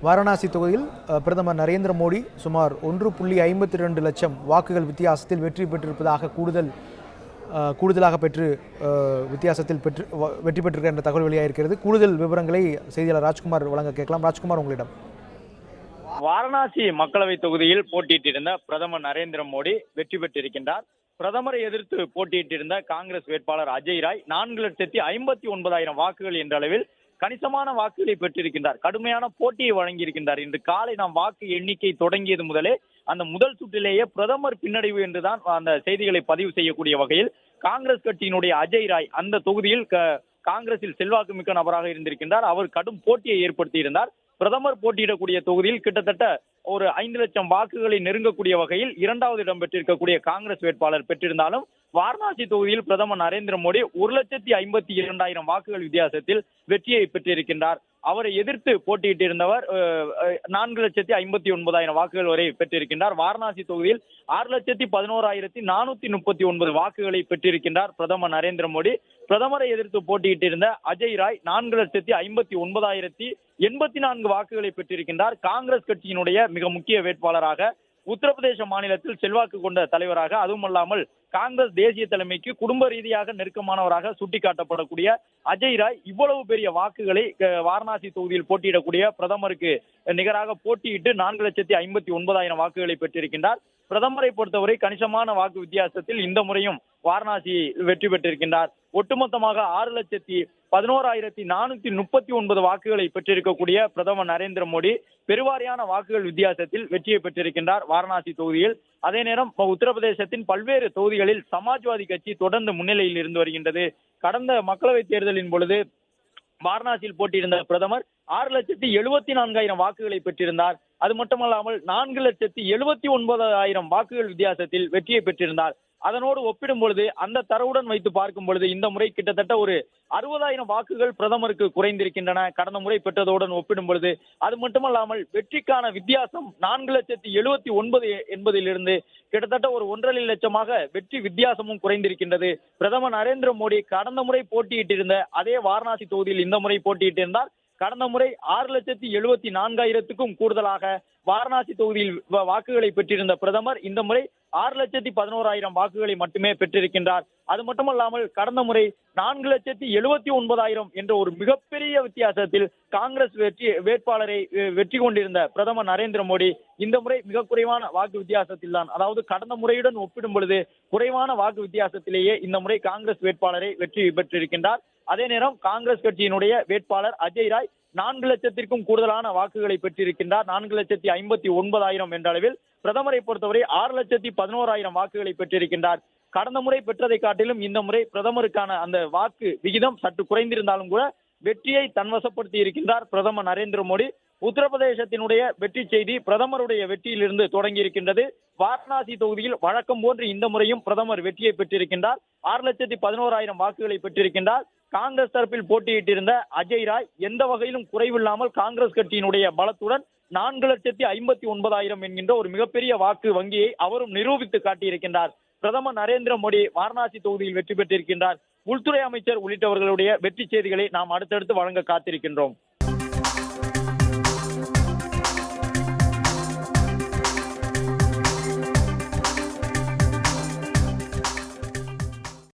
வாரணாசி தொகுதியில் பிரதமர் நரேந்திர மோடி சுமார் 1.52 லட்சம் வாக்குகள் வித்தியாசத்தில் வெற்றி பெற்றிருப்பதாக கூடுதலாக வித்தியாசத்தில் வெற்றி பெற்றிருக்கிற என்ற தகவல் வெளியாகிருக்கிறது. கூடுதல் விவரங்களை செய்தியாளர் ராஜ்குமார் வழங்க கேட்கலாம். ராஜ்குமார், உங்களிடம். வாரணாசி மக்களவை தொகுதியில் போட்டியிட்டிருந்த பிரதமர் நரேந்திர மோடி வெற்றி பெற்றிருக்கின்றார். பிரதமரை எதிர்த்து போட்டியிட்டிருந்த காங்கிரஸ் வேட்பாளர் அஜய் ராய் 4,59,000 வாக்குகள் என்ற அளவில் கணிசமான வாக்குகளை பெற்றிருக்கின்றார். கடுமையான போட்டியை வழங்கியிருக்கின்றார். இன்று காலை நாம் வாக்கு எண்ணிக்கை தொடங்கியது முதலே அந்த முதல் சுற்றிலேயே பிரதமர் பின்னடைவு என்றுதான் அந்த செய்திகளை பதிவு செய்யக்கூடிய வகையில் காங்கிரஸ் கட்சியினுடைய அஜய் ராய் அந்த தொகுதியில் காங்கிரஸில் செல்வாக்கு மிக்க நபராக இருந்திருக்கின்றார். அவர் கடும் போட்டியை ஏற்படுத்தியிருந்தார். பிரதமர் போட்டியிடக்கூடிய தொகுதியில் கிட்டத்தட்ட ஒரு 5 லட்சம் வாக்குகளை நெருங்கக்கூடிய வகையில் 2வது இடம் பெற்றிருக்கக்கூடிய காங்கிரஸ் வேட்பாளர் பெற்றிருந்தாலும் வாரணாசி தொகுதியில் பிரதமர் நரேந்திர மோடி 1,52,000 வாக்குகள் வித்தியாசத்தில் வெற்றியை பெற்றிருக்கின்றார். அவரை எதிர்த்து போட்டியிட்டிருந்தவர் 4,59,000 வாக்குகள் வரை பெற்றிருக்கின்றார். வாரணாசி தொகுதியில் 6,11,439 வாக்குகளை பெற்றிருக்கின்றார் பிரதமர் நரேந்திர மோடி. பிரதமரை எதிர்த்து போட்டியிட்டிருந்த அஜய் ராய் 4,59,084 வாக்குகளை பெற்றிருக்கின்றார். காங்கிரஸ் கட்சியினுடைய மிக முக்கிய வேட்பாளராக, உத்தரப்பிரதேச மாநிலத்தில் செல்வாக்கு கொண்ட தலைவராக, அதுவுமல்லாமல் காங்கிரஸ் தேசிய தலைமைக்கு குடும்ப ரீதியாக நெருக்கமானவராக சுட்டிக்காட்டப்படக்கூடிய அஜய் ராய் இவ்வளவு பெரிய வாக்குகளை வாரணாசி தொகுதியில் போட்டியிடக்கூடிய பிரதமருக்கு நிகராக போட்டியிட்டு 4,59,000 வாக்குகளை பெற்றிருக்கின்றார். பிரதமரை பொறுத்தவரை கணிசமான வாக்கு வித்தியாசத்தில் இந்த முறையும் வாரணாசி வெற்றி பெற்றிருக்கின்றார். ஒட்டுமொத்தமாக 6,11,439 வாக்குகளை பெற்றிருக்கக்கூடிய பிரதமர் நரேந்திர மோடி பெருவாரியான வாக்குகள் வித்தியாசத்தில் வெற்றியை பெற்றிருக்கின்றார் வாரணாசி தொகுதியில். அதே நேரம் உத்தரப்பிரதேசத்தின் பல்வேறு தொகுதிகளில் சமாஜ்வாதி கட்சி தொடர்ந்து முன்னிலையில் இருந்து வருகின்றது. கடந்த மக்களவைத் தேர்தலின் பொழுது வாரணாசியில் போட்டியிருந்த பிரதமர் 6,74,000 வாக்குகளை பெற்றிருந்தார். அது மட்டுமல்லாமல் 4,79,000 வாக்குகள் வித்தியாசத்தில் வெற்றியை பெற்றிருந்தார். அதனோடு ஒப்பிடும் பொழுது அந்த தரவுடன் வைத்து பார்க்கும் பொழுது இந்த முறை கிட்டத்தட்ட ஒரு 60,000 வாக்குகள் பிரதமருக்கு குறைந்திருக்கின்றன கடந்த முறை பெற்றதுடன் ஒப்பிடும் பொழுது. அது மட்டுமல்லாமல் வெற்றிக்கான வித்தியாசம் 4,79,000 என்பதிலிருந்து கிட்டத்தட்ட ஒரு 1.5 லட்சமாக வெற்றி வித்தியாசமும் குறைந்திருக்கின்றது. பிரதமர் நரேந்திர மோடி கடந்த முறை போட்டியிட்டிருந்த அதே வாரணாசி தொகுதியில் இந்த முறை போட்டியிட்டிருந்தார். கடந்த முறை 6,74,000க்கும் கூடுதலாக வாரணாசி தொகுதியில் வாக்குகளை பெற்றிருந்த பிரதமர் இந்த முறை 6,11,000 வாக்குகளை மட்டுமே பெற்றிருக்கின்றார். அது மட்டுமல்லாமல் கடந்த முறை 4,79,000 என்ற ஒரு மிகப்பெரிய வித்தியாசத்தில் காங்கிரஸ் வேட்பாளரை வெற்றி கொண்டிருந்த பிரதமர் நரேந்திர மோடி இந்த முறை மிக குறைவான வாக்கு வித்தியாசத்தில் தான், அதாவது கடந்த முறையுடன் ஒப்பிடும் பொழுது குறைவான வாக்கு வித்தியாசத்திலேயே இந்த முறை காங்கிரஸ் வேட்பாளரை வெற்றி பெற்றிருக்கின்றார். அதே நேரம் காங்கிரஸ் கட்சியினுடைய வேட்பாளர் அஜய் ராய் 4 லட்சத்திற்கும் கூடுதலான வாக்குகளை பெற்றிருக்கின்றார். 4,59,000 என்ற அளவில் பிரதமரை பொறுத்தவரை 6,11,000 வாக்குகளை பெற்றிருக்கின்றார். கடந்த முறை பெற்றதை காட்டிலும் இந்த முறை பிரதமருக்கான அந்த வாக்கு விகிதம் சற்று குறைந்திருந்தாலும் கூட வெற்றியை தன்வசப்படுத்தி இருக்கின்றார் பிரதமர் நரேந்திர மோடி. உத்தரப்பிரதேசத்தினுடைய வெற்றி செய்தி பிரதமருடைய வெற்றியிலிருந்து தொடங்கி இருக்கின்றது. வாரணாசி தொகுதியில் வழக்கம் போன்று இந்த முறையும் பிரதமர் வெற்றியை பெற்றிருக்கின்றார். 6,11,000 வாக்குகளை பெற்றிருக்கின்றார். காங்கிரஸ் தரப்பில் போட்டியிட்டிருந்த அஜய் ராய் எந்த வகையிலும் குறைவில்லாமல் காங்கிரஸ் கட்சியினுடைய பலத்துடன் 4,59,000 என்கின்ற ஒரு மிகப்பெரிய வாக்கு வங்கியை அவரும் நிரூபித்து காட்டியிருக்கின்றார். பிரதமர் நரேந்திர மோடி வாரணாசி தொகுதியில் வெற்றி பெற்றிருக்கின்றார். உள்துறை அமைச்சர் உள்ளிட்டவர்களுடைய வெற்றி செய்திகளை நாம் அடுத்தடுத்து வழங்க காத்திருக்கின்றோம்.